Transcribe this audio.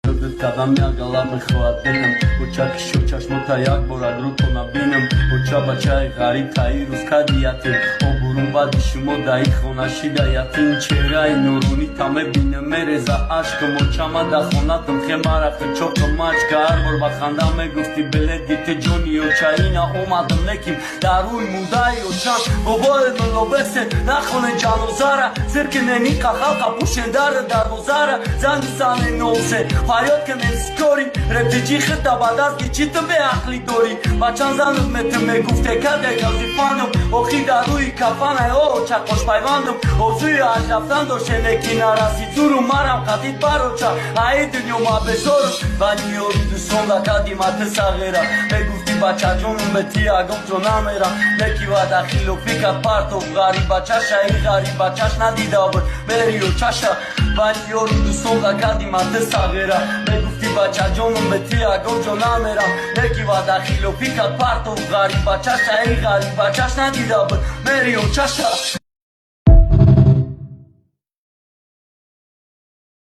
Dördüz kadamya galamı xvadenem Uçak iş uçaş motayak bora drutona binem Uça baçay garip tayi ruska diyatin O burun badişim o dayi xonaşı dayatin Çeray nuruni tame bineme reza aşkım Uçama da xonatım xemarakı çok maçka Arbor bakandame gufti beledite Johnny Uçayina omadım nekim Daruy muday uçan Boboyedun lobese naxone canozara Zirkineni kaxalqa puşendar darvozara Zangisane nolse Fariot kemen skori Reptici xita badaz giçitim be akli dori Baçan zanım metime gufte kade gazifanım Oxi daruy kafana o çakoş payvandım Ozuyu ajaftan doşenekin arasi Zuru maram katit baroça Ay dünyoma bezorum Bani yorudu sonda kadimate sagera Me gufti baça conum beti agom conamera Neki vada xilo fikat partov Gariba çaşa i gariba çaş nadidabır Meriyo çaşa Bani yorudu sonda kadimate sagera Me gufti baça conum beti agom conamera Neki vada xilo fikat partov Gariba çaşa i gariba çaş nadidabır Meriyo çaşa